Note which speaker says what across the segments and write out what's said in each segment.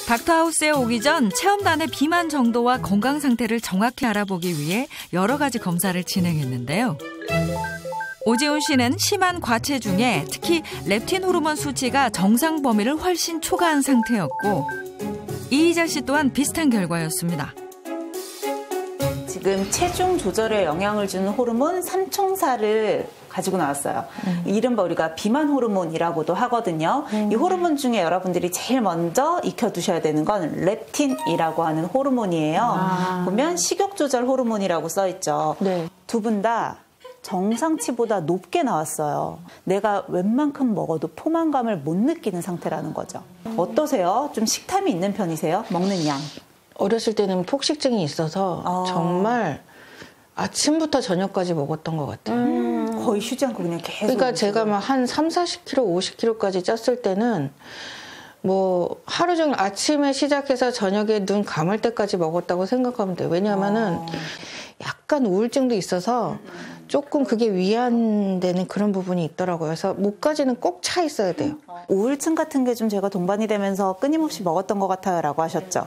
Speaker 1: 닥터하우스에 오기 전 체험단의 비만 정도와 건강 상태를 정확히 알아보기 위해 여러 가지 검사를 진행했는데요. 오지훈 씨는 심한 과체중에 특히 렙틴 호르몬 수치가 정상 범위를 훨씬 초과한 상태였고, 이희자 씨 또한 비슷한 결과였습니다.
Speaker 2: 지금 체중 조절에 영향을 주는 호르몬 삼총사를 가지고 나왔어요. 이른바 우리가 비만 호르몬이라고도 하거든요. 이 호르몬 중에 여러분들이 제일 먼저 익혀두셔야 되는 건 렙틴이라고 하는 호르몬이에요. 보면 식욕 조절 호르몬이라고 써있죠.
Speaker 3: 네.
Speaker 2: 두 분 다 정상치보다 높게 나왔어요. 내가 웬만큼 먹어도 포만감을 못 느끼는 상태라는 거죠. 어떠세요? 좀 식탐이 있는 편이세요? 먹는 양?
Speaker 3: 어렸을 때는 폭식증이 있어서 정말 아침부터 저녁까지 먹었던 것 같아요.
Speaker 2: 거의 쉬지 않고 그냥 계속.
Speaker 3: 그러니까 제가 막 한 30, 40kg, 50kg까지 쪘을 때는 뭐 하루 종일 아침에 시작해서 저녁에 눈 감을 때까지 먹었다고 생각하면 돼요. 왜냐하면은 약간 우울증도 있어서 조금 그게 위안되는 그런 부분이 있더라고요. 그래서 목까지는 꼭 차 있어야 돼요.
Speaker 2: 우울증 같은 게 좀 제가 동반이 되면서 끊임없이 먹었던 것 같아요 라고 하셨죠.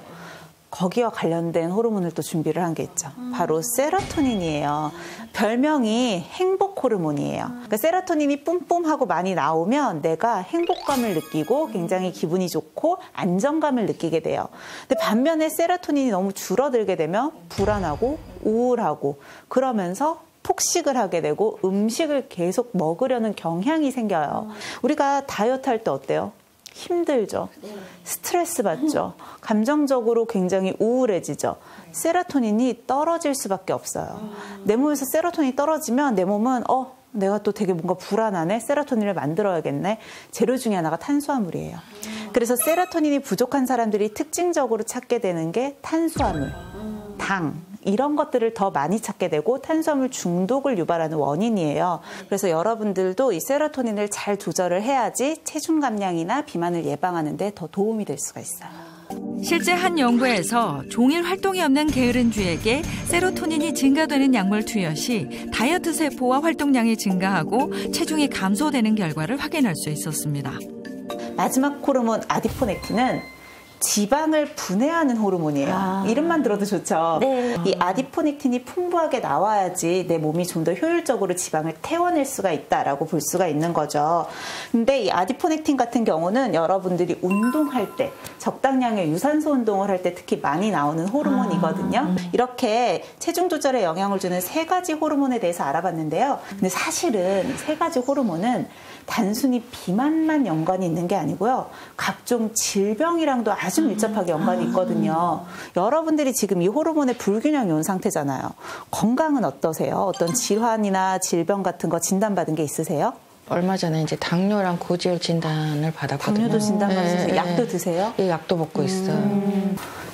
Speaker 2: 거기와 관련된 호르몬을 또 준비를 한 게 있죠. 바로 세로토닌이에요. 별명이 행복 호르몬이에요. 그러니까 세로토닌이 뿜뿜하고 많이 나오면 내가 행복감을 느끼고 굉장히 기분이 좋고 안정감을 느끼게 돼요. 근데 반면에 세로토닌이 너무 줄어들게 되면 불안하고 우울하고 그러면서 폭식을 하게 되고 음식을 계속 먹으려는 경향이 생겨요. 우리가 다이어트 할 때 어때요? 힘들죠. 스트레스 받죠. 감정적으로 굉장히 우울해지죠. 세로토닌이 떨어질 수밖에 없어요. 내 몸에서 세로토닌이 떨어지면 내 몸은 내가 또 되게 뭔가 불안하네. 세로토닌을 만들어야겠네. 재료 중에 하나가 탄수화물이에요. 그래서 세로토닌이 부족한 사람들이 특징적으로 찾게 되는 게 탄수화물, 당 이런 것들을 더 많이 찾게 되고 탄수화물 중독을 유발하는 원인이에요. 그래서 여러분들도 이 세로토닌을 잘 조절을 해야지 체중 감량이나 비만을 예방하는 데 더 도움이 될 수가 있어요.
Speaker 1: 실제 한 연구에서 종일 활동이 없는 게으른쥐에게 세로토닌이 증가되는 약물 투여 시 다이어트 세포와 활동량이 증가하고 체중이 감소되는 결과를 확인할 수 있었습니다.
Speaker 2: 마지막 호르몬 아디포넥틴은 지방을 분해하는 호르몬이에요. 이름만 들어도 좋죠.
Speaker 4: 네.
Speaker 2: 이 아디포넥틴이 풍부하게 나와야지 내 몸이 좀 더 효율적으로 지방을 태워낼 수가 있다라고 볼 수가 있는 거죠. 근데 이 아디포넥틴 같은 경우는 여러분들이 운동할 때 적당량의 유산소 운동을 할 때 특히 많이 나오는 호르몬이거든요. 이렇게 체중 조절에 영향을 주는 3가지 호르몬에 대해서 알아봤는데요. 근데 사실은 3가지 호르몬은 단순히 비만만 연관이 있는 게 아니고요. 각종 질병이랑도 아주 밀접하게 연관이 있거든요. 여러분들이 지금 이 호르몬의 불균형이 온 상태잖아요. 건강은 어떠세요? 어떤 질환이나 질병 같은 거 진단받은 게 있으세요?
Speaker 3: 얼마 전에 이제 당뇨랑 고지혈 진단을 받았거든요.
Speaker 2: 당뇨도 진단받으세요?
Speaker 3: 네,
Speaker 2: 약도 드세요?
Speaker 3: 예, 약도 먹고 있어요.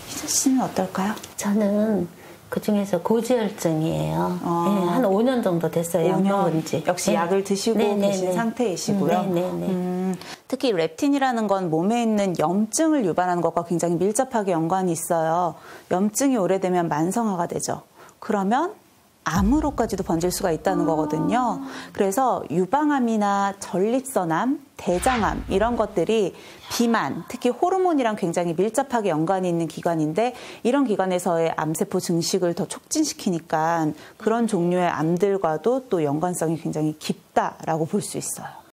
Speaker 2: 희자 씨는 어떨까요?
Speaker 4: 저는 그중에서 고지혈증이에요. 네, 한 5년 정도 됐어요. 약 먹은 지.
Speaker 2: 역시
Speaker 4: 네.
Speaker 2: 약을 드시고 계신 상태이시고요. 특히 렙틴이라는 건 몸에 있는 염증을 유발하는 것과 굉장히 밀접하게 연관이 있어요. 염증이 오래되면 만성화가 되죠. 그러면 암으로까지도 번질 수가 있다는 거거든요. 그래서 유방암이나 전립선암, 대장암 이런 것들이 비만, 특히 호르몬이랑 굉장히 밀접하게 연관이 있는 기관인데 이런 기관에서의 암세포 증식을 더 촉진시키니까 그런 종류의 암들과도 또 연관성이 굉장히 깊다라고 볼 수 있어요.